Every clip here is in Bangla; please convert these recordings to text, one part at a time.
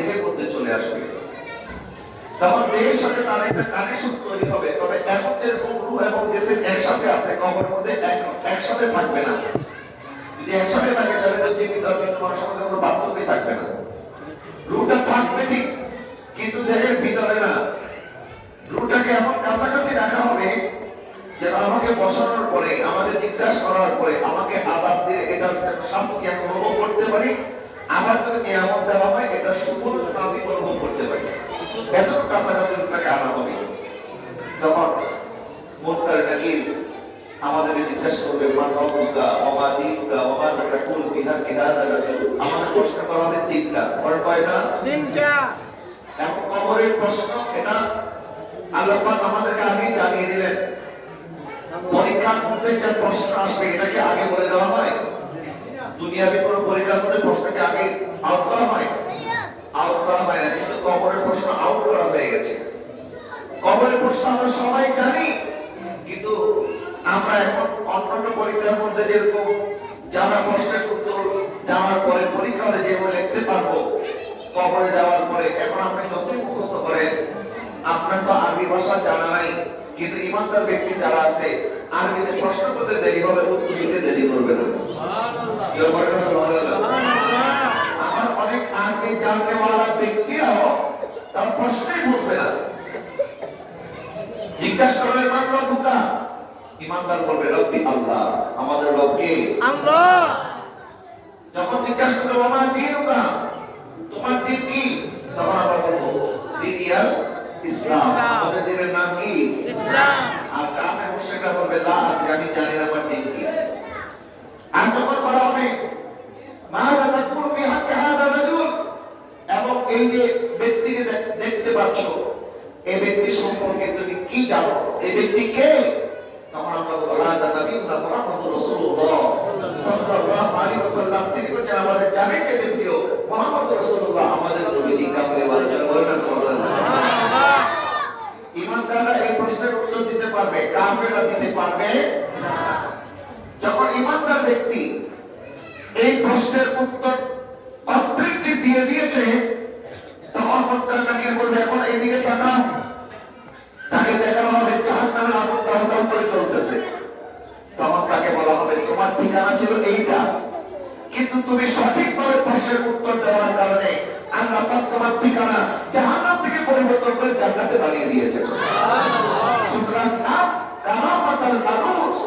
দেহের মধ্যে চলে আসবে, তখন দেহের সাথে তার একটা কানেকশন তৈরি হবে। তবে এখন যেরকম রূহ এবং জিসম একসাথে আছে, কবরের মধ্যে একসাথে থাকবে না। যদি একসাথে থাকে তাহলে তো জীবিত তোমার সঙ্গে কোনো পার্থক্যই থাকবে না। রূহটা থাকবে ঠিক, কিন্তু দেহের ভিতরে না। রূহটাকে এমন কাছাকাছি রাখা হবে যেন আমাকে বসানোর পরে, আমাকে জিজ্ঞাসা করার পরে, আমাকে আযাব দিয়ে এটার শাস্তি আমি অনুভব করতে পারি। আবার যদি নিয়ামত দেওয়া হয়, এটা সুফল যেন আমি অনুভব করতে পারি। এতটুকু কাছাকাছি রূহটাকে আনা হবে। তখন মুনকার নাকির আমাদেরকে জিজ্ঞাসা করবে, মান রব্বুকা ওয়া মা দীনুকা ওয়া মা তাকুলু বিহাক্কি হাযা রাজুল। আমাদের প্রশ্ন করা হবে তিনটা। কয়টা? তিনটা। এখন কবরের প্রশ্ন, এটা আল্লাহ পাক আমাদেরকে আগেই জানিয়ে দিলেন। পরীক্ষার মধ্যে যে প্রশ্ন আসবে এটাকে আগে বলে দেওয়া হয়? দুনিয়াবি কোনো পরীক্ষার মধ্যে প্রশ্নকে আগে আউট করা হয়? আউট করা হয় না, কিন্তু কবরের প্রশ্ন আউট করা হয়ে গেছে। কবরের প্রশ্ন আমরা সবাই জানি, কিন্তু আমরা এখন অন্যান্য পরীক্ষার মধ্যে যেরকম যারা প্রশ্নের উত্তর যাওয়ার পরে পরীক্ষা হলে যেভাবে লিখতে পারবো, কবরে যাওয়ার পরে এখন আপনি যতই মুখস্থ করেন, আপনার তো আরবি ভাষা জানা নাই। কিন্তু ইমানদার ব্যক্তি যারা আছে, আরবিতে প্রশ্ন করতে দেরি হবে, উত্তর দিতে দেরি করবে না। আমার অনেক আরবি জাননেওয়ালা ব্যক্তিরাও তার প্রশ্নই বুঝবে না। জিজ্ঞাসা করবে, মান রব্বুকা? ইমানদার বলবে, রব্বি আল্লাহ, আমাদের রব কে? আল্লাহ। যখন জিজ্ঞাসা করবে, ওয়া মা দীনুকা, তোমার দিন কি? তখন আমরা বলবো দিনিয়াল ইসলাম, আমাদের দিনের নাম কি? ইসলাম। আর কাফের মুশরিকরা বলবে, লা আদরি, আমি জানি না আমার দিন কি। আর তখন বলা হবে, মাযা তাকুলু বিহাক্কি হাযা রাজুল, এবং এই যে ব্যক্তিকে দেখতে পাচ্ছ, এই ব্যক্তি সম্পর্কে তুমি কি জানো? এই ব্যক্তি কে? তখন আমরা বলবো, হাযা নাবিয়ুনা মুহাম্মাদুর রাসূলুল্লাহ সাল্লাল্লাহু আলাইহি ওয়াসাল্লাম, তিনি হচ্ছেন আমাদের জানের চেয়ে প্রিয় মুহাম্মদুর রাসূলুল্লাহ, আমাদের নবীজি। কাফের বলেন সুবহানাল্লাহ। ইমানদাররা এই প্রশ্নের উত্তর দিতে পারবে, কাফেররা দিতে পারবে না। যখন ইমানদার ব্যক্তি এই প্রশ্নের উত্তর কমপ্লিটলি দিয়ে দিয়েছে, তখন মুনকার নাকির বলবে, এখন এইদিকে তাকাও। তাকে দেখানো হবে জাহান্নামের আগুন দমদম করে চলতেছে। তখন তাকে বলা হবে, তোমার ঠিকানা ছিল এইটা, কিন্তু তুমি সঠিকভাবে প্রশ্নের উত্তর দেওয়ার কারণে আল্লাহ পাক তোমার ঠিকানা জাহান্নাম থেকে পরিবর্তন করে জান্নাতে বানিয়ে দিয়েছেন। সুতরাং নাম কারামাতাল আরুস,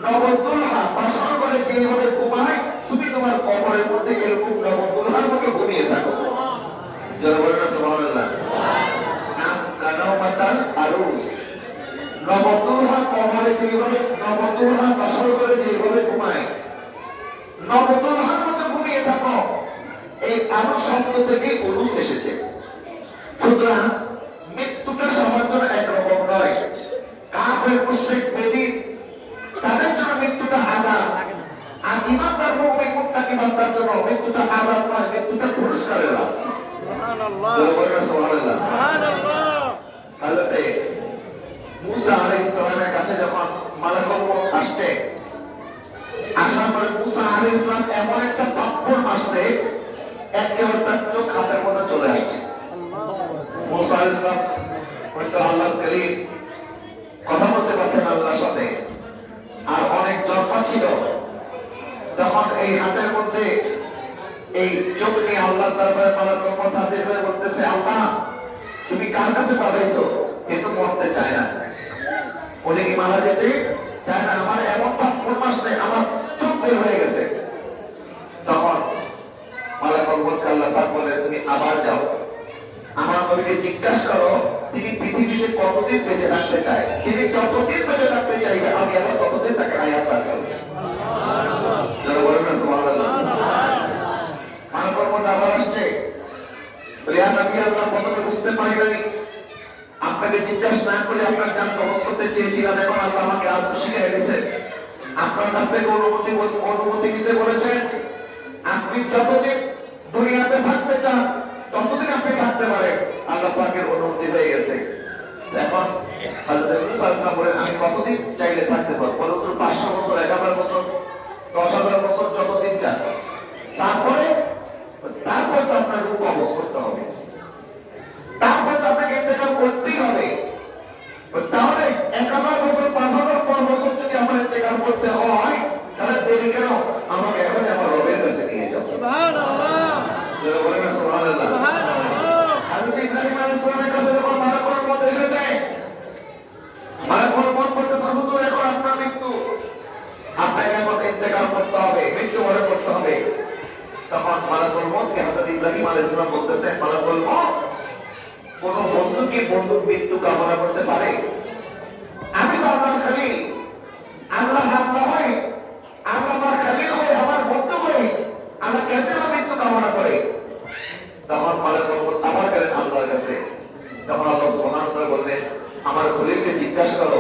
নবদুলহা বাসর করে যেভাবে ঘুমায়, তুমি তোমার কবরের মধ্যে এরকম নবদুলহার মতো ঘুমিয়ে থাকো। যারা বলেন না সুবহানাল্লাহ। নাম কারামাতাল আরুস, নবদুলহা কবরে যেভাবে, নবদুলহা বাসর করে যেভাবে ঘুমায়, নবদুলহার মতো ঘুমিয়ে থাকো। এই আরুস শব্দ থেকে উরুস এসেছে। সুতরাং মৃত্যুটা সবার জন্য একরকম নয়। কাফের মুশরিক বেদী তাদের জন্য মৃত্যুটা আযাব, আর ইমানদার মুমিন মুত্তাকি বান্দার জন্য মৃত্যুটা আযাব নয়, মৃত্যুটা পুরস্কারের রাত। সুবহানাল্লাহ, সুবহানাল্লাহ, সুবহানাল্লাহ। হযরত মুসা আলাইহিস সালামের কাছে যখন মালাকুল মউত আসছে, আসার পরে মুসা আলাইহিস সালাম এমন একটা থাপ্পড় মারছে, একেবারে তার চোখ হাতের মধ্যে চলে আসছে। মুসা আলাইহিস সালাম হয়তো আল্লাহর কালিম, কথা বলতে পারতেন আল্লাহর সাথে, আর অনেক জজ্বা ছিল। তখন এই হাতের মধ্যে এই চোখ নিয়ে আল্লাহর দরবারে মালাকুল মউত হাজির হয়ে বলতেছে, আল্লাহ তুমি কার কাছে পাঠাইছো? কিন্তু মরতে চায় না, উনি কি মারা যেতে চায় না। আমার এমন থাপ্পড় মারছে, আমার চোখ বের হয়ে গেছে। তখন মালাকুল মউত আল্লাহ পাক বলে, তুমি আবার যাও, আমার নবীকে জিজ্ঞাসা করো তিনি পৃথিবীতে কতদিন বেঁচে থাকতে চায়। তিনি যতদিন বেঁচে থাকতে চাইবে, আমি আবার ততদিন তাকে হায়াত দান করব। যারা বলেন না সুবহানাল্লাহ। মালাকুল মউত আবার আসছে, বলে, ইয়া নবী আল্লাহ, প্রথমে বুঝতে পারি নাই, আপনাকে জিজ্ঞাসা না করে আপনার জান কবজ করতে চেয়েছিলাম, এখন আল্লাহ আমাকে আদব শিখিয়ে দিয়েছেন। আপনার কাছ থেকে অনুমতি নিতে বলেছেন। আপনি যতদিন দুনিয়াতে থাকতে চান ততদিন আপনি থাকতে পারেন। আল্লাহ পাকের অনুমতি হয়ে গেছে। এখন হযরত মুসা আলাইহিস সালাম বলেন, আমি কতদিন চাইলে থাকতে পারবো? বলে, তোর 500 বছর, 1000 বছর, 10,000 বছর, যতদিন চান। তারপরে তারপর তো আপনার রূপ অবস করতে হবে, তারপর তো আপনাকে ইন্তেকাল করতেই হবে। তাহলে 1000 বছর 5000 বছর যদি আমার ইন্তেকাল করতে হয়, তাহলে দেরি কেন? আমাকে এখন আমার রবের কাছে নিয়ে যাও। সুবহানাল্লাহ, বলেন না সুবহানাল্লাহ। সুবহানাল্লাহ। হযরত ইব্রাহিম আলাইহিস সালামের কাছে যখন মালাকুল মউত এসেছে, মালাকুল মউত বলতেছে, হুজুর এখন আপনার মৃত্যু, আপনাকে এখন ইন্তেকাল করতে হবে, মৃত্যুবরণ করতে হবে। তখন মালাকুল মউতকে হযরত ইব্রাহিম আলাইহিস সালাম বলতেছে, মালাকুল মউত, কোন বন্ধু কি বন্ধুর মৃত্যু কামনা করতে পারে? আমি তো আমার খলিল, আল্লাহ আল্লাহ হই, আল্লাহ আমার খলিল হই, আমার বন্ধু হই, আল্লাহ কেমন মৃত্যু কামনা করে? তখন মালাকুল মউত আবার গেলেন আল্লাহর কাছে। তখন আল্লাহ সুবহানাহু ওয়া তাআলা বললেন, আমার খলিলকে জিজ্ঞাসা করো,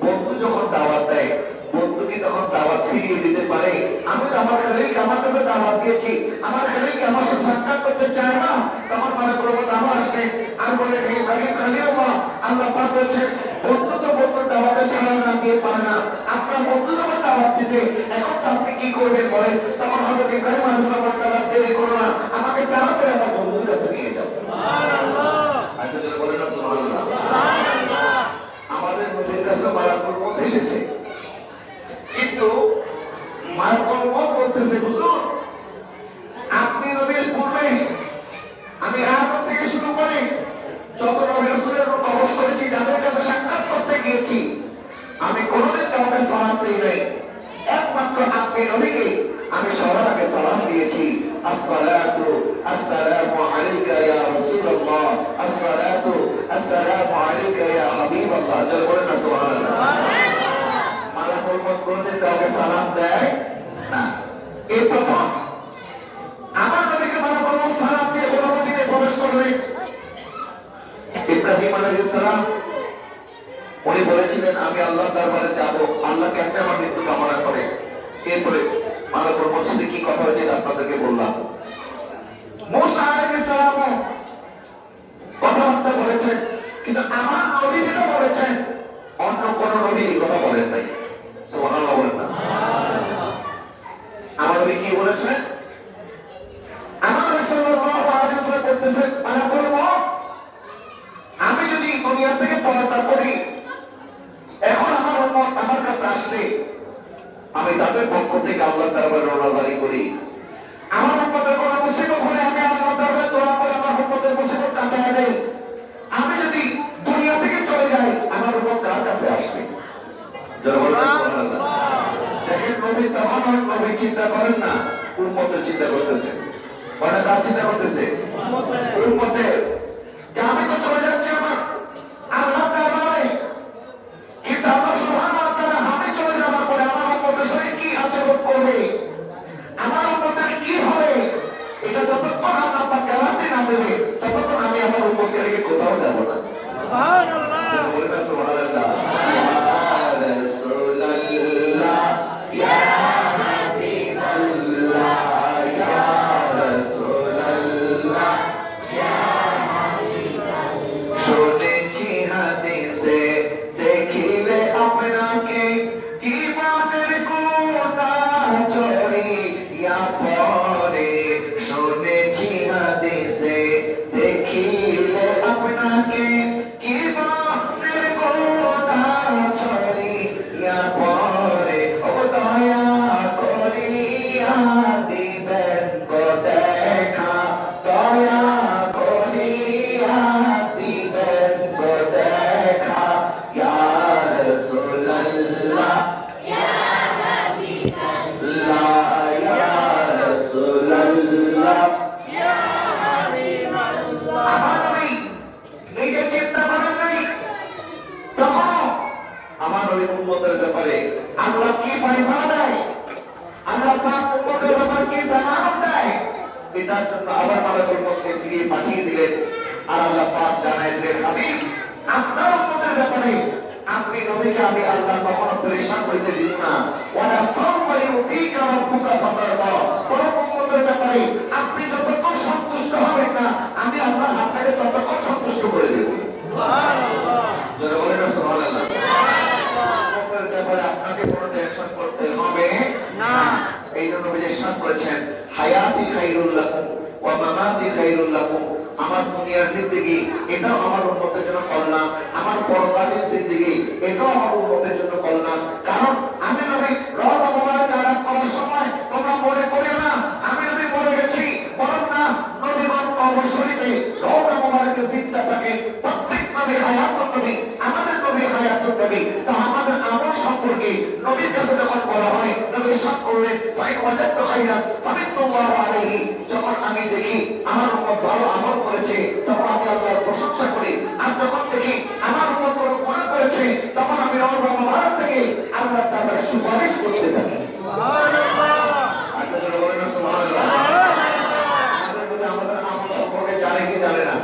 বন্ধু যখন দাওয়াত দেয়, বন্ধু কি তখন দাওয়াত ফিরিয়ে দিতে পারে? আমি তো আমার খলিলকে আমার কাছে দাওয়াত দিয়েছি, আমার খলিলকে আমার সাথে সাক্ষাৎ করতে চায় না। তখন মালাকুল মউত আমার আসে আর বলে, হে ইব্রাহিম খলিলুল্লাহ, আল্লাহ পাক বলেছেন, বন্ধু তো বন্ধুর দাওয়াতে সাড়া না দিয়ে পারে না, আপনার বন্ধু যখন দাওয়াত দিছে, এখন তো আপনি কি করবেন বলেন? তখন হযরত ইব্রাহিম আলাইহিস সালাম বললেন, দেরি করো না, আমাকে তাড়াতাড়ি আমার বন্ধুর কাছে নিয়ে যাও। সুবহানাল্লাহ। আচ্ছা যদি বলেন না সুবহানাল্লাহ। সুবহানাল্লাহ। আমাদের নবীর কাছে মালাকুল মউত এসেছে, কিন্তু মালাকুল মউত বলতেছে, হুজুর আপনি নবীর পূর্বে আমি আদম থেকে শুরু করে যত নবী রাসূলের রূপ অবশ করেছি, যাদের কাছে সাক্ষাৎ করতে গিয়েছি, আমি কোনোদিন কাউকে সালাম দিই নাই, একমাত্র আপনি নবীকে আমি সবার আগে সালাম দিয়েছি। আসসালাতু আসসালামু আলাইকা ইয়া রাসূলুল্লাহ, আসসালাতু আসসালামু আলাইকা ইয়া হাবিবাল্লাহ। জল বলেন না সুবহানাল্লাহ। মালাকুল মউত কোনোদিন কাউকে সালাম দেয় না, এই প্রথম আমার নবীকে মালাকুল মউত সালাম দিয়ে অনুমতিতে প্রবেশ করলেন। ইব্রাহিম আলাইহিস সালাম উনি বলেছিলেন, আমি আল্লাহর দরবারে যাব, আল্লাহ কেমনে আমার মৃত্যু কামনা করে। এরপরে মালাকুল মউত সাথে কি কথা হয়েছে আপনাদেরকে বললাম। মুসা আলাইহিস সালাম কথাবার্তা বলেছেন, কিন্তু আমার নবী যেটা বলেছেন অন্য কোন নবী এই কথা বলেন নাই। সুবহানাল্লাহ বলেন না। আমার নবী কি বলেছেন? আমার নবী সাল্লাল্লাহু আলাইহি ওয়াসাল্লাম বলতেছেন, মালাকুল মউত, আমি যদি দুনিয়া থেকে পলায়ন করি, এখন আমার উম্মত আমার কাছে আসলে আমি তাদের পক্ষ থেকে আল্লাহর দরবারে রওনা জারি করি। আমার উম্মতের কোনো মুসিবত হলে আমি আল্লাহর দরবারে দোয়া করে আমার উম্মতের মুসিবত কাটিয়ে দেই। আমি যদি দুনিয়া থেকে চলে যাই, আমার উম্মত কার কাছে আসবে? সুবহানাল্লাহ। দেখেন নবী তখন নবী চিন্তা করেন না, উম্মতের চিন্তা করতেছে। মানে কার চিন্তা করতেছে? উম্মতের। যে আমি তো চলে যাচ্ছি আমার আল্লাহর দরবারে, কিন্তু আল্লাহ সুবহানাহু ওয়া তাআলা আমি চলে যাওয়ার পরে আমার উম্মতের সাথে কি আচরণ করবে, আমার উম্মতের কি হবে, এটা যতক্ষণ আল্লাহ পাক গ্যারান্টি না দেবে, ততক্ষণ আমি আমার উম্মতকে রেখে কোথাও যাব না। সুবহানাল্লাহ। বলেন না সুবহানাল্লাহ। ইয়া রাসূলুল্লাহ, ইয়া হাবিবাল্লাহ, ইয়া রাসূলুল্লাহ, ইয়া হাবিবাল্লাহ। শুনেছি হাদিসে, দেখিলে আপনাকে জীবনের গোটা ছড়িয়া পড়ে। শুনেছি হাদিসে, দেখিলে আপনাকে জীবনের গোটা ছড়িয়া পড়ে। ও দয়া করিয়া দিবেন গো দেখা, দয়া করিয়া দিবেন গো দেখা। ইয়া রাসূলুল্লাহ, ইয়া হাবিবাল্লাহ, ইয়া রাসূলুল্লাহ, ইয়া হাবিবাল্লাহ। আমার নবী নিজে চিন্তা করেন নাই, তখন আমার নবী উম্মতের ব্যাপারে আল্লাহ কি ফয়সালা দেয়, আল্লাহ পাক উম্মতের ব্যাপারে কি জানান দেয়, এটার জন্য আবার মালাকুল মউতকে ফিরিয়ে পাঠিয়ে দিলেন। আর আল্লাহ পাক জানাই দিলেন, হাবিব আপনার উম্মতের ব্যাপারে আপনি নবীকে আমি আল্লাহ কখনো পরেশান হইতে দিব না। ওয়ালা সাওফা ইউতিকা রাব্বুকা ফাতারদা। পরম উম্মতের ব্যাপারে আপনি যতক্ষণ সন্তুষ্ট হবেন না, আমি আল্লাহ আপনাকে ততক্ষণ সন্তুষ্ট করে দেব। সুবহানাল্লাহ। যারা বলেন না সুবহানাল্লাহ। উম্মতের ব্যাপারে আপনাকে কোনো টেনশন করতে হবে না। এই জন্য নবী ইরশাদ করেছেন, হায়াতি খায়রুল লাকুম ওয়া লাকুম, আমার দুনিয়ার জিন্দেগি এটাও আমার উম্মতের জন্য কল্যাণ, আমার পরকালীন জিন্দেগি এটাও আমার উম্মতের জন্য কল্যাণ। কারণ আমি নবী রওজা মুবারক আরাম করার সময় তোমরা মনে করিও না আমি নবী মরে গেছি, বরং না নবীগণ অবশ্যই রওজা মুবারকে জিন্দা থাকে। প্রত্যেক নবী হায়াতুন নবী, আমাদের নবী হায়াতুন নবী। তো আমাদের আমল সম্পর্কে নবীর কাছে যখন বলা হয়, নবী সাত করলেন ভাই ওয়াজাদতু খাইরান ফামিনতুল্লাহু আলাইহি, যখন আমি দেখি আমার উম্মত ভালো আমল করেছে তখন আমি আল্লাহর প্রশংসা করি, আর যখন দেখি আমার উম্মত গুনাহ করেছে তখন আমি রওজা মুবারক থেকে আল্লাহর দরবারে সুপারিশ করতে থাকি। সুবহানাল্লাহ। আপনারা বলেন না সুবহানাল্লাহ। আমাদের আমল সম্পর্কে জানে কি জানে না?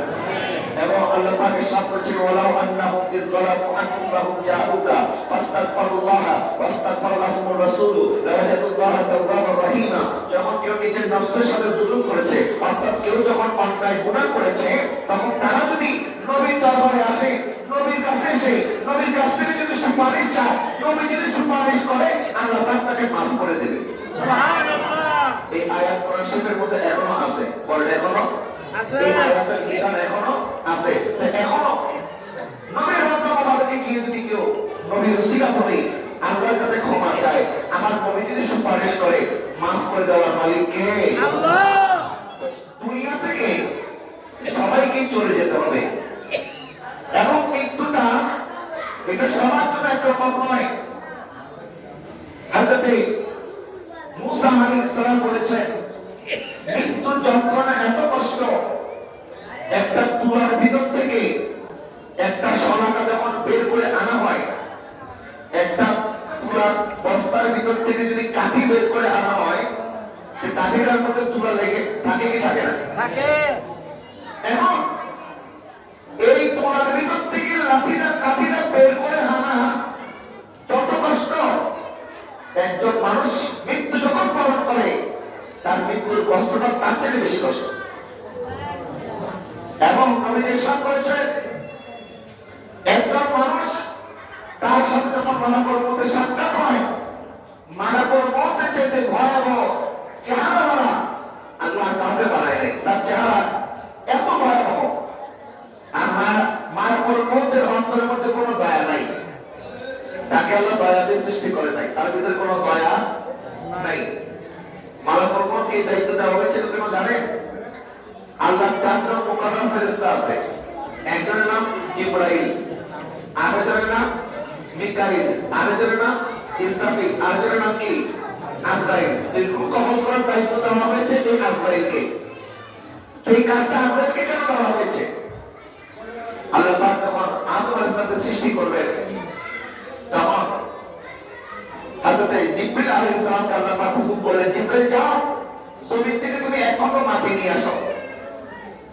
এবং আল্লাহ পাক ইরশাদ করেছেন ওয়ালাউ আন্নাহুম ইযলামু আনফুসাহুম জাউকা ফাস্তাগফিরুল্লাহ ওয়াস্তাগফার লাহুমুর রাসূল লাওয়াজাদুল্লাহ তাওয়াবার রহিমা। যখন কেউ নিজের নফসের সাথে জুলুম করেছে, অর্থাৎ কেউ যখন অন্যায় গুনাহ করেছে, তখন তারা যদি নবীর দরবারে আসে, নবীর কাছে এসে নবীর কাছ থেকে যদি সুপারিশ চায়, নবী যদি সুপারিশ করে আল্লাহ পাক তাকে মাফ করে দেবে। সুবহানাল্লাহ। এই আয়াত কোরআন শরীফের মধ্যে এখনো আছে, বলেন এখনো আছে, এই আয়াতের বিধান এখনো আছে। এখনো নবীর রওজা মুবারকে গিয়ে যদি কেউ নবীর ওসিলা ধরে আল্লাহর কাছে ক্ষমা চায়, আমার নবী যদি সুপারিশ করে, মাফ করে দেওয়ার মালিক কে? আল্লাহ। দুনিয়া থেকে সবাইকে চলে যেতে হবে এবং মৃত্যুটা এটা সবার জন্য একরকম নয়। হযরত মুসা আলাইহিস সালাম বলেছেন মৃত্যুর যন্ত্রণা এত কষ্ট, একটা তুলার ভিতর থেকে একটা শলাকা যখন বের করে আনা হয়, একটা তুলার বস্তার ভিতর থেকে যদি কাঠি বের করে আনা হয়, সে কাঠিটার মধ্যে তুলা লেগে থাকে কি থাকে না? থাকে। এবং এই তুলার ভিতর থেকে কাঠিটা বের করে আনা যত কষ্ট, একজন মানুষ মৃত্যু যখন পালন করে তার মৃত্যুর কষ্টটা তার চেয়ে বেশি কষ্ট। এবং নবী ইরশাদ করেছেন একজন মানুষ তার সাথে যখন মালাকুল মউতের সাক্ষাৎ হয়, মালাকুল মউতের চাইতে ভয়াবহ চেহারা আল্লাহ কাউকে বানায় নাই, তার চেহারা এত ভয়াবহ। আর মালাকুল মউতের অন্তরের মধ্যে কোনো দয়া নাই, তাকে আল্লাহ দয়া দিয়ে সৃষ্টি করে নাই, তার ভিতরে কোনো দয়া নাই। মালাকুল মউতকে এই দায়িত্ব দেওয়া হয়েছিল কেন জানেন? আল্লাহ চারজন মুকাররম ফেরেশতা আছে, একজনের নাম জিবরাইল, আরেকজনের নাম মিকাইল, আরেকজনের নাম ইসরাফিল, আরেকজনের নাম কি আজরাইল। এই রূহ কবজ করার দায়িত্ব দেওয়া হয়েছে এই আজরাইলকে। এই কাজটা আজরাইলকে কেন দেওয়া হয়েছে? আল্লাহ পাক যখন আদম আলাইহিস সালামকে সৃষ্টি করবেন, তখন হযরত জিবরিল আলাইহিস সালামকে আল্লাহ পাক হুকুম করলেন, জিবরিল যাও জমিন থেকে তুমি এক খণ্ড মাটি নিয়ে আসো।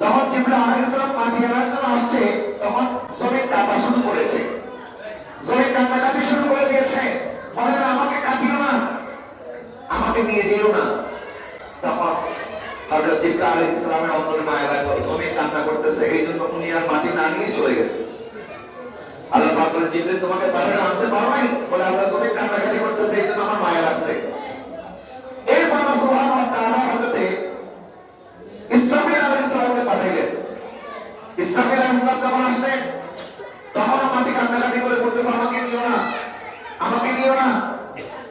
যখন জিবরিল আলাইহিস সালাম মাটি আনার জন্য আসছে, তখন জমিন কাঁপা শুরু করেছে, জমিন কাঁপাকাঁপি শুরু করে দিয়েছে, বলে না আমাকে কাঁপিও না, আমাকে নিয়ে যেও না। তখন হযরত জিবরিল আলাইহিস সালামের অন্তরে মায়া লাগলো, জমিন কান্না করতেছে, এই জন্য উনি আর মাটি না নিয়ে চলে গেছে। আল্লাহ পাক বলে জিবরিল তোমাকে পাঠিয়ে আনতে পারো নাই? বলে আল্লাহ জমিন কান্নাকাটি করতেছে, এই জন্য আমার মায়া লাগছে। এরপর আল্লাহ সুবহানাহু ওয়া তাআলা হযরত ইসরাফিল আলাইহিস সালামকে পাঠাইলেন। ইসরাফিল আলাইহিস সালাম যখন আসলেন, তখন মাটি কান্নাকাটি করে বলতেছে আমাকে নিও না, আমাকে নিও না।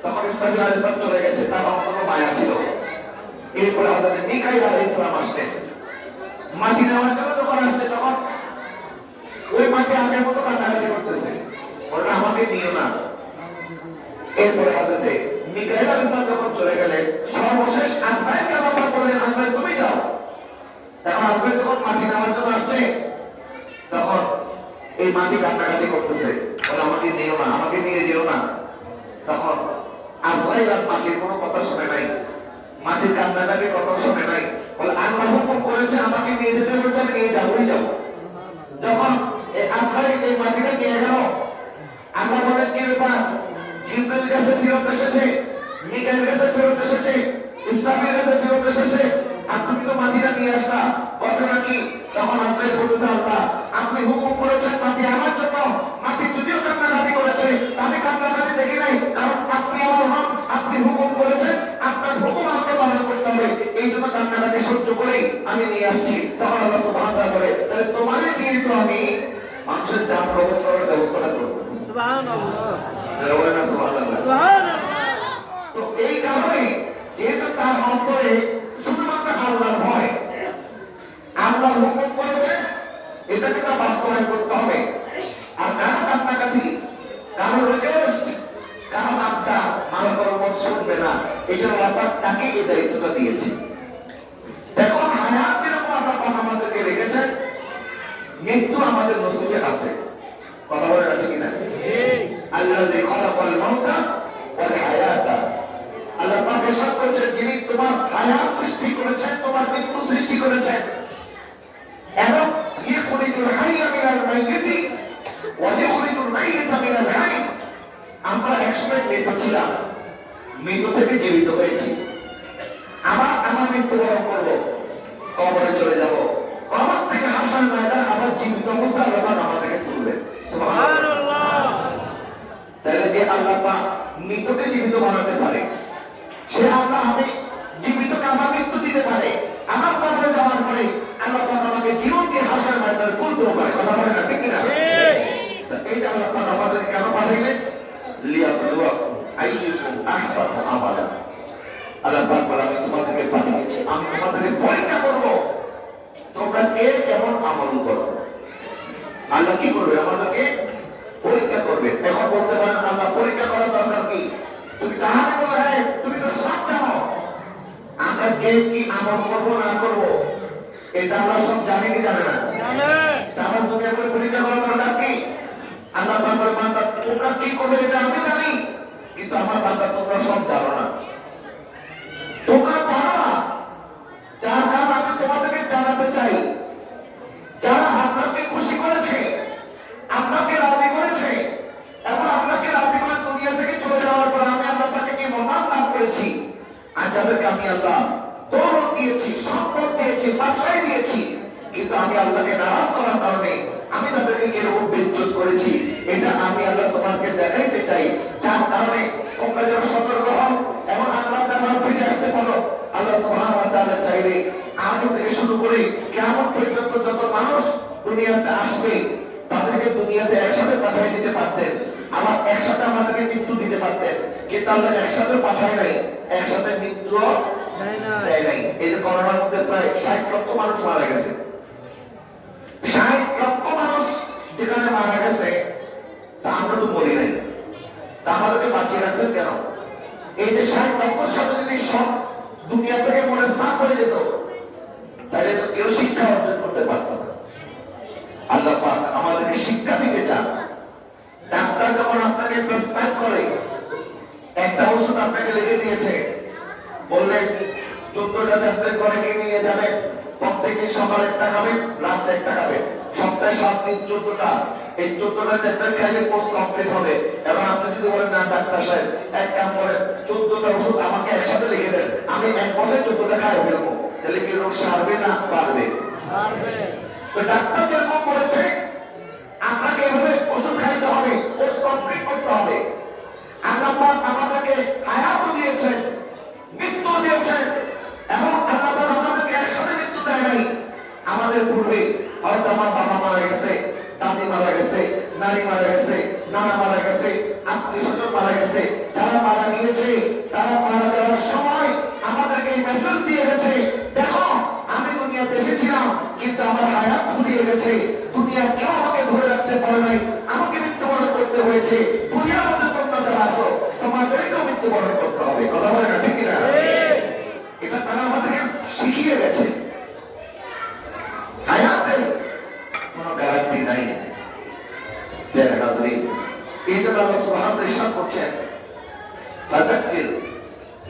তখন ইসরাফিল আলাইহিস সালাম চলে গেছে, তার অন্তরে মায়া ছিল। এরপরে হযরত মিকাইল আলাইহিস সালাম আসলেন, মাটি নেওয়ার জন্য যখন আসছে, তখন ওই মাটি আগের মতো কান্নাকাটি করতেছে, বলে আমাকে নিও না। এরপরে হযরত মিকাইল আলাইহিস সালাম যখন চলে গেলেন, সর্বশেষ আজরাইলকে আল্লাহ বললেন আজরাইল তুমি যাও। এখন আজরাইল যখন মাটি নেওয়ার জন্য আসছে, তখন এই মাটি কান্নাকাটি করতেছে, বলে আমাকে নিও না, আমাকে নিয়ে যেও না। তখন আজরাইল আর মাটির কোনো কথা শুনে নাই, মাটির কান্নাকাটির কথা শুনে নাই, বলে আল্লাহ হুকুম করেছে আমাকে নিয়ে যেতে বলেছে, আমি নিয়ে যাবোই যাবো। যখন এই আজরাইল এই মাটিটা নিয়ে গেল, আল্লাহ বলেন কি ব্যাপার? জিবরিল কাছে ফেরত এসেছে, মিকাইল কাছে ফেরত এসেছে, ইসরাফিল কাছে ফেরত এসেছে, আর তুমি তো মাটিটা নিয়ে আসলা, ঘটনা কি? তখন আজরাইল বলতেছে আল্লাহ আপনি হুকুম করেছেন মাটি আমার জন্য, মাটি যদিও কান্নাকাটি করেছে আমি কান্নাকাটি দেখি নাই, কারণ আপনি আমার রব, আপনি হুকুম করেছেন, আপনার হুকুম আমাকে পালন করতে হবে, এই জন্য কান্নাকাটি সহ্য করে আমি নিয়ে আসছি, তখন আল্লাহ সুবহানাহু ওয়া তাআলা বলে তাহলে তোমারে দিয়ে তো আমি মানুষের জান কবজ করার ব্যবস্থাটা করব। সুবহানাল্লাহ, বলেন না সুবহানাল্লাহ। সুবহানাল্লাহ। তো এই কারণে যেহেতু তার অন্তরে শুধুমাত্র আল্লাহর ভয়, আল্লাহ হুকুম করেছে এটাকে তা বাস্তবায়ন করতে হবে। আর কারো কান্নাকাটি, কারো রিকোয়েস্ট, কারো আবদা মানব কর্মত শুনবে না, এই জন্য আল্লাহ তাকে এই দায়িত্বটা দিয়েছে। দেখো হায়াত যেরকম আল্লাহ আমাদেরকে রেখেছেন, মৃত্যু আমাদের নসিবে আছে। কথা বলে রাখি কিনা? আল্লাহ যে খলাকাল মাউতা ওয়াল হায়াতা, আল্লাহ পাক ইরশাদ করেছেন যিনি তোমার হায়াত সৃষ্টি করেছেন, তোমার মৃত্যু সৃষ্টি করেছেন, এবং ইখরিজুল হাইয়া মিনাল মাইয়িতি ওয়া ইখরিজুল মাইয়িতা মিনাল হাই। আমরা একসময় মৃত ছিলাম, মৃত থেকে জীবিত হয়েছি। আবার আমার মৃত্যুবরণ করব, কবরে চলে যাব, কবর থেকে হাসর ময়দান আবার জীবিত অবস্থায় আল্লাহ পাক আমাদেরকে তুলবেন। সুবহানাল্লাহ। তাহলে যে আল্লাহ পাক মৃতকে জীবিত বানাতে পারে, সে আল্লাহ আমি জীবিতকে আমার মৃত্যু দিতে পারে, আমার কবরে যাওয়ার পরে আল্লাহ পাক আমাকে জীবন দিয়ে হাসর ময়দানে তুলতেও পারে। কথা বলে না, ঠিক কিনা? এই যে আল্লাহ পাক আমাদেরকে কেন পাঠাইলেন? লিয়াবলুয়াকুম আইয়ুকুম আহসানু আমালা। আল্লাহ পাক বলে আমি তোমাদেরকে পাঠিয়েছি, আমি তোমাদেরকে পরীক্ষা করব তোমরা কে কেমন আমল করো। আল্লাহ কি করবে? আমাদেরকে পরীক্ষা করবে। এখন বলতে পারেন আল্লাহ পরীক্ষা করার দরকার কি? তুমি তাহলে বলো হ্যাঁ তুমি তো সব জানো, আমরা কে কি আমল করবো না করবো এটা আল্লাহ সব জানে কি জানে না? তাহলে তুমি এখন পরীক্ষা করার দরকার কি? আল্লাহ পাক বলে বান্দা তোমরা কি করবে এটা আমি জানি, কিন্তু আমার বান্দা তোমরা সব জানো না। তোমরা জানো না, যার নাম আমি তোমাদেরকে জানাতে চাই, যারা আল্লাহকে খুশি করেছে, আল্লাহকে রাজি করেছে, এবং আল্লাহকে রাজি করে দুনিয়া থেকে চলে যাওয়ার পর আমি আল্লাহ তাকে কি মহান দান করেছি, আর যাদেরকে আমি আল্লাহ দৌলত দিয়েছি, সম্পদ দিয়েছি, বাদশাহী দিয়েছি, কিন্তু আমি আল্লাহকে নারাজ করার কারণে আমি তাদেরকে এরকম বেজ্জত করেছি, এটা আমি আল্লাহ তোমাকে দেখাইতে চাই, যার কারণে তোমরা যেন সতর্ক হও এবং আল্লাহ তাআলা ফিরে আসতে পারো। আল্লাহ সুবহানাহু ওয়া তাআলা চাইলে আদম থেকে শুরু করে কিয়ামত পর্যন্ত যত মানুষ দুনিয়াতে আসবে তাদেরকে দুনিয়াতে একসাথে পাঠিয়ে দিতে পারতেন, আবার একসাথে আমাদেরকে মৃত্যু দিতে পারতেন, কিন্তু আল্লাহ একসাথে পাঠায় নাই, একসাথে মৃত্যু দেয় নাই। এই যে করোনার মধ্যে প্রায় 60 লক্ষ মানুষ মারা গেছে, 60 লক্ষ মানুষ যেখানে মারা গেছে, তা আমরা তো মরি নাই, তা আমাদেরকে বাঁচিয়ে রাখছেন কেন? এই যে 60 লক্ষর সাথে যদি সব দুনিয়া থেকে মনে সাফ হয়ে যেত, তাহলে তো কেউ শিক্ষা অর্জন করতে পারত না। আল্লাহ পাক আমাদেরকে শিক্ষা দিতে চান। ডাক্তার যখন আপনাকে প্রেসক্রাইব করে একটা ওষুধ আপনাকে লিখে দিয়েছে, বললেন 14টা ট্যাবলেট করে নিয়ে যাবেন, প্রত্যেকে সকালে একটা খাবেন, রাতে একটা খাবেন, সপ্তাহে 7 দিন 14টা, এই 14টা ট্যাবলেট খাইলে কোর্স কমপ্লিট হবে। এবং আপনি যদি বলেন না ডাক্তার সাহেব এক কাম করেন 14টা ওষুধ আমাকে একসাথে লিখে দেন, আমি এক বছর 14টা খাই ফেলবো, তাহলে কি রোগ সারবে না বাড়বে? তো ডাক্তার যেরকম বলেছে আপনাকে এভাবে ওষুধ খাইতে হবে, কোর্স কমপ্লিট করতে হবে। আল্লাহ পাক আমাদেরকে হায়াতও দিয়েছেন, মৃত্যু দিয়েছেন, এবং আল্লাহ পাক আমাদেরকে একসাথে মৃত্যু দেয় নাই। আমাদের পূর্বে হয়তো আমার বাবা মারা গেছে, দাদি মারা গেছে, নানি মারা গেছে, নানা মারা গেছে, আত্মীয় স্বজন মারা গেছে, যারা মারা গিয়েছে তারা মারা যাওয়ার সময় আমাদেরকে এই মেসেজ দিয়ে গেছে, দেখো আমি দুনিয়াতে এসেছিলাম কিন্তু আমার হায়াত ফুরিয়ে গেছে, দুনিয়া কেউ আমাকে ধরে রাখতে পারে নাই, আমাকে মৃত্যুবরণ করতে হয়েছে, দুনিয়ার মধ্যে তোমরা যারা আছো তোমাদেরকেও মৃত্যুবরণ করতে হবে। কথা বলে না, ঠিক না? এটা তারা আমাদেরকে শিখিয়ে গেছে। হায়াতের কোন গ্যারান্টি নাই। এই জন্য আল্লাহ সুবহানাহু ওয়া তাআলা ইরশাদ করছেন, ফাযাক্কির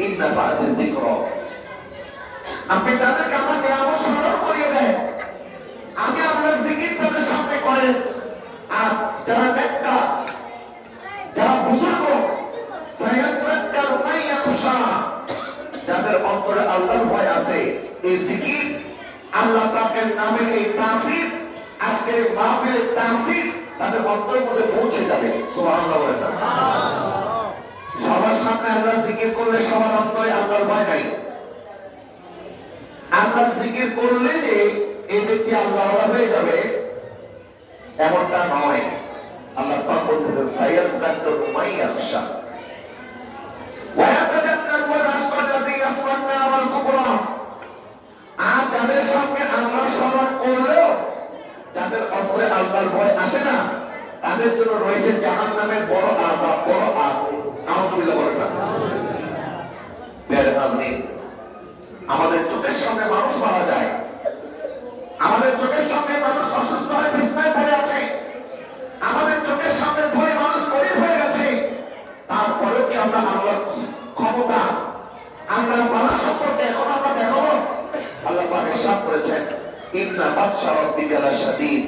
ইন নাফাআতিয যিকরা। আপনি তাদেরকে আমার নিয়ামত স্মরণ করিয়ে দেন, আমি আল্লাহর জিকির তাদের সামনে করেন, আর যারা নেককার, যারা বুজুর্গ, সায়াযাক্কারু মান ইয়াখশা, যাদের অন্তরে আল্লাহর ভয় আছে, এই জিকির আল্লাহ পাকের নামের এই তাসির, আজকের মাহফিলের তাসির তাদের অন্তরের মধ্যে পৌঁছে যাবে। সুবহানাল্লাহ বলেন। সবার সামনে আল্লাহর জিকির করলে সবার অন্তরে আল্লাহর ভয় নাই। আল্লাহর জিকির করলে যে এই ব্যক্তি আল্লাহওয়ালা হয়ে যাবে এমনটা নয়। আল্লাহ পাক বলতেছেন সাইয়াযাক্কারু মান ইয়াখশা ওয়া ইয়াতাযাক্কারু রাসূলুল্লাহি ইয়াসমা'না ওয়াল কুবরা। আর যাদের সামনে আল্লাহ স্মরণ করলেও যাদের অন্তরে আল্লাহর ভয় আসে না, তাদের জন্য রয়েছে জাহান্নামের বড় আযাব, বড় আগুন। নাউযুবিল্লাহ বলেন না। আমাদের চোখের সামনে মানুষ মারা যায়, আমাদের চোখের সামনে মানুষ অসুস্থ হয়ে বিছানায় পড়ে আছে, আমাদের চোখের সামনে ধরে মানুষ গরিব হয়ে গেছে, তারপরেও কি আমরা আল্লাহর ক্ষমতা, আমরা মানুষ সম্পর্কে এখন আমরা দেখাবো? আল্লাহ পাক ইরশাদ করেছেন ইন্না বাতশা রাব্বিকা লাশাদীদ,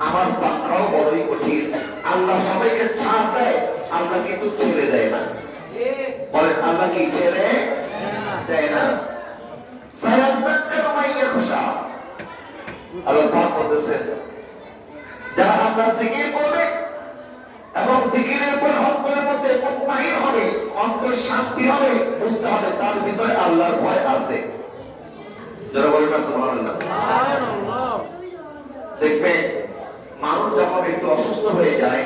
আমার পাকড়াও বড়ই কঠিন। আল্লাহ সবাইকে ছাড় দেয়, আল্লাহ কিন্তু ছেড়ে দেয় না। বলেন আল্লাহ কি ছেড়ে দেয় না? সায়াযাক্কারু মান ইয়াখশা। আল্লাহ পাক বলেছেন যারা আল্লাহর জিকির করবে এবং জিকিরের পর অন্তরের মধ্যে মুতমাইন হবে, অন্তর শান্তি হবে, বুঝতে হবে তার ভিতরে আল্লাহর ভয় আছে। যারা বলেন না সুবহানাল্লাহ। সুবহানাল্লাহ। দেখবে মানুষ যখন একটু অসুস্থ হয়ে যায়,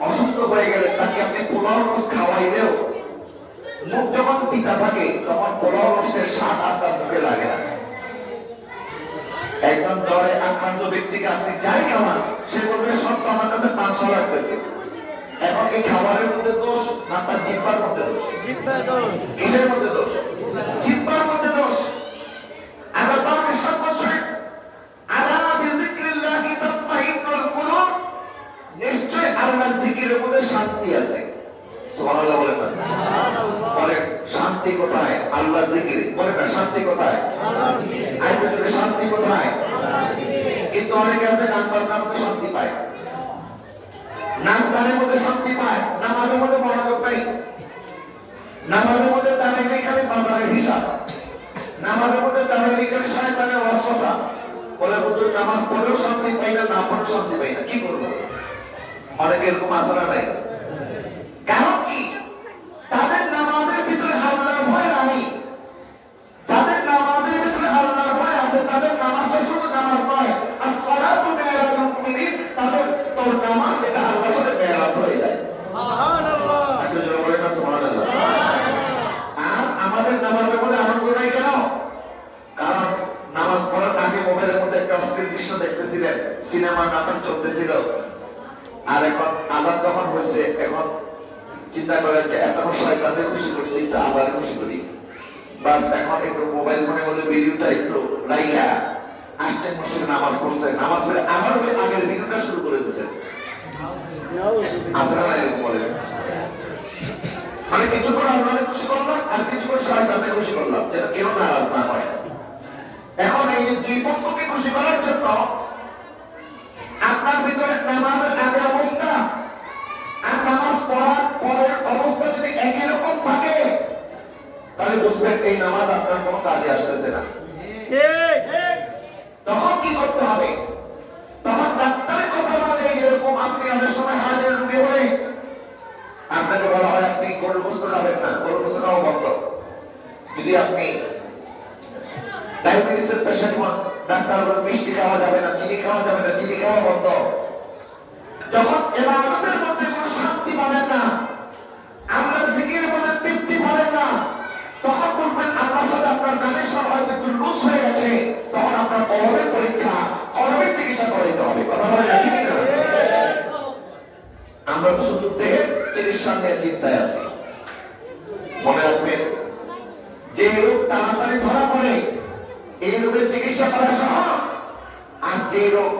অসুস্থ হয়ে গেলে তাকে আপনি পোলাও রস খাওয়াইলেও মুখ যখন পিতা থাকে তখন পোলাও রসের স্বাদ আর তার মুখে লাগে না। একদম জ্বরে আক্রান্ত ব্যক্তিকে আপনি যাই খাওয়ান, সে বলবে সব তো আমার কাছে পাঁচশো লাগতেছে। এখন কি খাবারের মধ্যে দোষ না তার জিহ্বার মধ্যে দোষ? কিসের মধ্যে দোষ? জিহ্বার মধ্যে দোষ। আল্লাহ পাক ইরশাদ করেছেন আলা বিযিকরিল্লাহি তাতমাইন্নুল কুলুব, নিশ্চয় আল্লাহর জিকিরের মধ্যে শান্তি আছে। সুবহানাল্লাহ বলেন না। সুবহানাল্লাহ। বলেন শান্তি কোথায়? আল্লাহর জিকিরে। বলেন না শান্তি কোথায়? আল্লাহর জিকিরে। আইতে যদি শান্তি কোথায়? আল্লাহর জিকিরে। কিন্তু অনেকে আছে গান বাজনার মধ্যে শান্তি পায়, নাচ গানের মধ্যে শান্তি পায়, নামাজের মধ্যে মনোযোগ পাই, নামাজের মধ্যে দাঁড়িয়ে খালি বাজারের হিসাব, নামাজের মধ্যে দাঁড়িয়ে খালি শয়তানের ওয়াসওয়াসা। বলে হুজুর নামাজ পড়েও শান্তি পাই না, না পড়েও শান্তি পাই না, কি করবো? অনেকে এরকম আসরা নাই। কারণ কি? তাদের নামাজের ভিতরে আল্লাহর ভয় নাই। যাদের নামাজের ভিতরে আল্লাহর ভয় আছে তাদের নামাজটা শুধু নামাজ নয়, আর সালাতু মিরাজুল মুমিনিন, তাদের তোর নামাজ এটা আল্লাহর সাথে মেরাজ হয়ে যায়। সুবহানাল্লাহ। একটু জোরে বলেন না সুবহানাল্লাহ। আর আমাদের নামাজের মধ্যে আনন্দ নাই কেন? কারণ নামাজ পড়ার আগে মোবাইলের মধ্যে একটা অশ্লীল দৃশ্য দেখতেছিলেন, সিনেমা নাটক চলতেছিল, আর এখন আজান যখন হয়েছে এখন চিন্তা করেন যে এত শয়তানকে খুশি করছি, একটু আল্লাহকে খুশি করি, বাস এখন একটু মোবাইল ফোনের মধ্যে ভিডিওটা একটু লাইয়া আসছেন, মসজিদে নামাজ পড়ছে, নামাজ পড়ে আবার ওই আগের ভিডিওটা শুরু করে দিচ্ছেন। আসলে না এরকম বলে মানে কিছুক্ষণ আল্লাহকে খুশি করলাম আর কিছুক্ষণ শয়তানকে খুশি করলাম, যেন কেউ নারাজ না হয়। এখন এই দুই পক্ষকে খুশি করার জন্য আপনার ভিতরে নামাজের আগে অবস্থা আর নামাজ পড়ার পরের অবস্থা যদি একই রকম থাকে তাহলে বুঝবেন এই নামাজ আপনার কোনো কাজে আসতেছে না। তখন কি করতে হবে? তখন ডাক্তারের কথা বলে এরকম আপনি অনেক সময় হার্টের রোগী হলে আপনাকে বলা হয় আপনি গরুর গোশত খাবেন না, গরুর গোশত খাওয়া বন্ধ। যদি আপনি ডায়াবেটিসের পেশেন্ট হন, ডাক্তার বলেন মিষ্টি খাওয়া যাবে না, চিনি খাওয়া যাবে না, চিনি খাওয়া বন্ধ। যখন ইবাদতের মধ্যে কোনো শান্তি পাবেন না, আল্লাহর জিকিরের মধ্যে তৃপ্তি পাবেন না, তখন বুঝবেন আল্লাহর সাথে আপনার কানেকশন হয়তো একটু লুজ হয়ে গেছে। তখন আপনার কলমের পরীক্ষা, কলমের চিকিৎসা করাইতে হবে। কথা বলেন না ঠিক না? আমরা তো শুধু দেহের চিকিৎসা নিয়ে চিন্তায় আছি। মনে রাখবেন যে রোগ তাড়াতাড়ি ধরা পড়ে এই রোগের চিকিৎসা করা সহজ, আর যে রোগ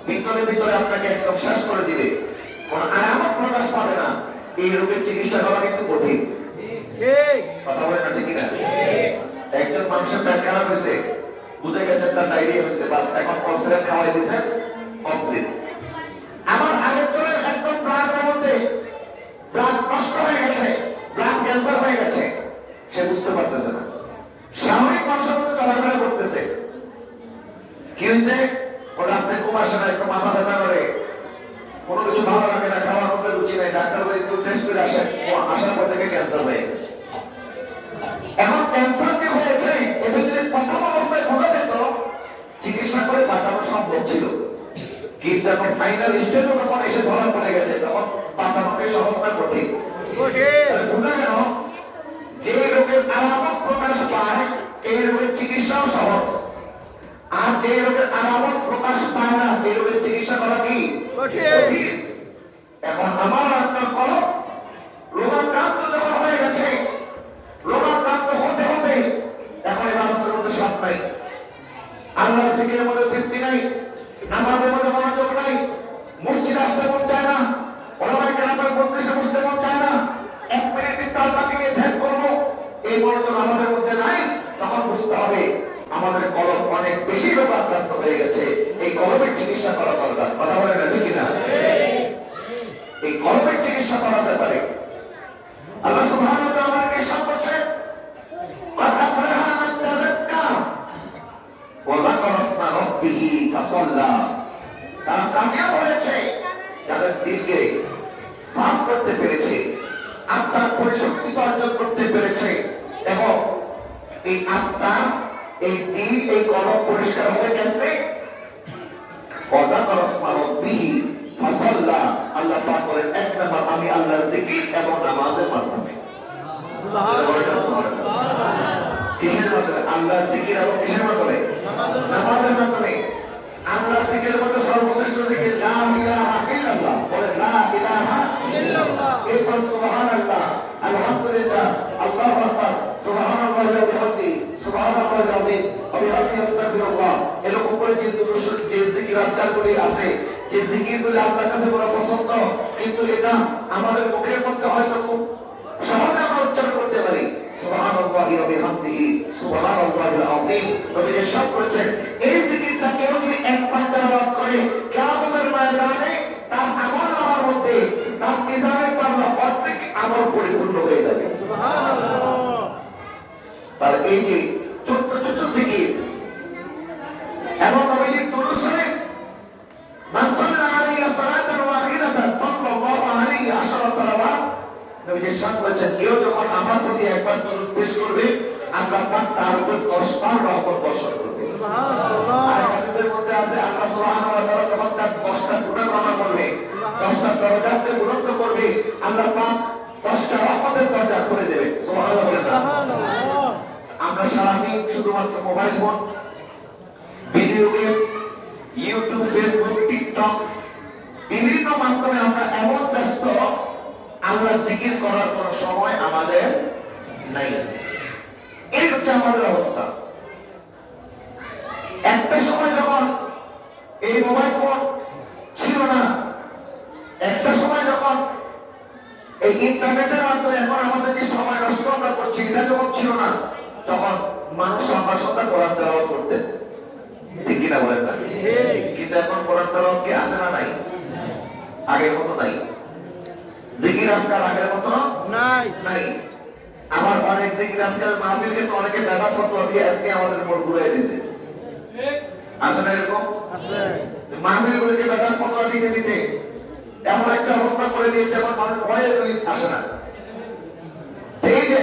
ভিতরে ভিতরে আপনাকে একদম শেষ করে দিবে, কোন আরামত প্রকাশ পাবে না, এই রোগের চিকিৎসা করা কিন্তু কঠিন। কথা বলেন না ঠিক না? একজন মানুষের পেট খারাপ হয়েছে, বুঝে গেছে তার ডায়রিয়া হয়েছে, বাস এখন কলসেরাম খাওয়াই দিয়েছে, কমপ্লিট। আমার আরেকজনের একদম ব্লাডের মধ্যে ব্লাড নষ্ট হয়ে গেছে, ব্লাড ক্যান্সার হয়ে গেছে, সে বুঝতে পারতেছে না, স্বাভাবিক মানুষের মধ্যে চলাফেরা করতেছে। কি হয়েছে? ওটা আপনি খুব আসে না, একটু মাথা ব্যথা করে, কোনো কিছু ভালো লাগে না, খাওয়ার মধ্যে রুচি নেই, ডাক্তার বলে একটু টেস্ট করে আসেন, আসার পর থেকে ক্যান্সার হয়ে গেছে। এখন ক্যান্সার যে হয়েছে এটা যদি প্রথম অবস্থায় বোঝা যেত চিকিৎসা করে বাঁচানো সম্ভব ছিল, কিন্তু এখন ফাইনাল স্টেজে যখন এসে ধরা পড়ে গেছে তখন বাঁচানোকে সহজ না কঠিন? বোঝা গেল যে রোগের আলামত প্রকাশ পায় এই রোগের চিকিৎসাও সহজ, আর যে রোগের আলামত প্রকাশ পায় না এই রোগের চিকিৎসা করা কি কঠিন। এখন আমার আপনার কলম রোগাক্রান্ত যখন হয়ে গেছে, রোগাক্রান্ত হতে হতে এখন ইবাদতের মধ্যে স্বাদ নাই, আল্লাহর জিকিরের মধ্যে তৃপ্তি নাই, নামাজের মধ্যে মনোযোগ নাই, মসজিদ আসতে মন চায় না, ওলামায়ে কেরামের মজলিসে বসতে মন চায় না, এক মিনিট একটু আল্লাহকে নিয়ে ধ্যান করবো এই মনোযোগ আমাদের মধ্যে নাই। তখন বুঝতে হবে আমাদের কলম অনেক বেশি রোগাক্রান্ত হয়ে গেছে, এই কলমের চিকিৎসা করা দরকার। কথা বলে না ঠিক না? এই কলমের চিকিৎসা করার ব্যাপারে আল্লাহ সুবহানাহু ওয়া তাআলা আমাদেরকে ইরশাদ করেছেন, "ক্বাদ আফলাহা মান তাযাক্কা ওয়া যাকারা ইসমা রাব্বিহি ফাসাল্লা।" তারা কামিয়াব হয়েছে যাদের দিলকে সাফ করতে পেরেছে, আত্মার পরিশুদ্ধি অর্জন করতে পেরেছে, এবং এই আত্মা, এই দিল, এই কলম পরিষ্কার হবে কেমনে? ওয়া যাকারা ইসমা রাব্বিহি ফাসাল্লা। আল্লাহ পাক বলেন এক নাম্বার আমি আল্লাহর জিকির এবং নামাজের মাধ্যমে। কিসের মাধ্যমে? আল্লাহর জিকির এবং কিসের মাধ্যমে? নামাজের মাধ্যমে। আল্লাহর জিকিরের মধ্যে সর্বশ্রেষ্ঠ জিকির লা ইলাহা ইল্লাল্লাহ। বলেন লা ইলাহা ইল্লাল্লাহ। এরপর সুবহানাল্লাহ, আলহামদুলিল্লাহ, আল্লাহু আকবার, সুবহানাল্লাহি ওয়া বিহামদিহি, সুবহানাল্লাহিল আযীম, ওয়া বিহামদিহি আস্তাগফিরুল্লাহ। এরকম করে যে জিকির আজকালগুলি আছে, যে জিকিরগুলি আল্লাহর কাছে বড় পছন্দ, কিন্তু এটা আমাদের মুখের মধ্যে হয়তো খুব সহজে আমরা উচ্চারণ করতে পারি। সুবহানাল্লাহি ওয়া বিহামদিহি, সুবহানাল্লাহিল আযীম। নবী ইরশাদ করেছেন এই জিকিরটা কেউ যদি একবার তেলাওয়াত করে কিয়ামতের ময়দানে তার আমলনামার মধ্যে তার মিজানের পাল্লা অর্ধেক আমল পরিপূর্ণ হয়ে যাবে। সুবহানাল্লাহ। তার এই যে ছোট ছোট জিকির এবং নবীর দুরূদ শরীফ, মান সাল্লা আলাইহি সালাতান ওয়াহিদাতান সাল্লাল্লাহু আলাইহি আশারা সালাওয়াত, নবী ইরশাদ করেছেন কেউ যখন আমার প্রতি একবার দুরূদ পেশ করবে আল্লাহ পাক তার উপর 10 বার রহমত বর্ষণ করবে। সুবহানাল্লাহ। আর হাদিসের মধ্যে আছে আল্লাহ সুবহানাহু ওয়া তাআলা যখন তার 10টা গুনাহ ক্ষমা করবে, 10টা দরজাকে বুলন্দ করবে, আল্লাহ পাক 10টা রহমতের দরজা খুলে দেবে। সুবহানাল্লাহ। আমরা সারাদিন শুধুমাত্র mobile phone, video game, YouTube, Facebook, TikTok বিভিন্ন মাধ্যমে আমরা এমন ব্যস্ত, আল্লাহর জিকির করার কোনো সময় আমাদের নাই। এই হচ্ছে আমাদের অবস্থা। একটা সময় যখন এই মোবাইল ফোন ছিল না, একটা সময় যখন এই ইন্টারনেটের মাধ্যমে এখন আমাদের যে সময় নষ্ট আমরা করছি এটা যখন ছিল না, তখন মানুষ সকাল সন্ধ্যা কোরআন তেলাওয়াত করতেন, ঠিক কিনা বলেন না? কিন্তু এখন কোরআন তেলাওয়াত কি আছে না নাই? আগের মতো নাই। জিকির আজকাল আগের মতো নাই। আমার অনেক জিকির আজকাল মাহফিলকে তো অনেকে বেদা ফতোয়া দিয়ে এমনি আমাদের মোড় ঘুরাই দিয়েছে, আছে না এরকম? মাহফিলগুলোকে বেদা ফতোয়া দিতে দিতে এমন একটা অবস্থা করে দিয়েছে আমার মানুষ ভয়ে আসে না। এই যে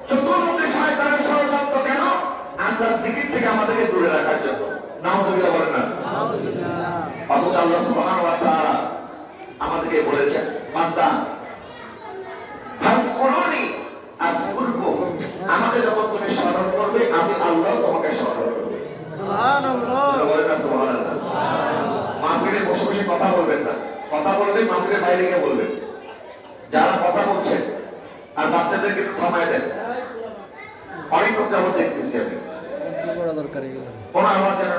চতুর্মুখী শয়তানের ষড়যন্ত্র কেন? আল্লাহর জিকির থেকে আমাদেরকে দূরে রাখার জন্য। নাউযুবিল্লাহ বলেন না? অথচ আল্লাহ সুবহানাহু ওয়া তাআলা আমাদেরকে বলেছেন বান্দা ফাজকুরুনি আযকুরকুম, আমাকে যখন তুমি স্মরণ করবে আমি আল্লাহ তোমাকে স্মরণ করব। সুবহানাল্লাহ। বলেন না সুবহানাল্লাহ? মাহফিলে বসে বসে কথা বলবেন না, কথা বললে মাহফিলের বাইরে গিয়ে বলবেন। যারা কথা বলছেন আর বাচ্চাদেরকে একটু থামায় দেন। অনেক যাবত দেখতেছি আমি কোন আওয়াজ যেন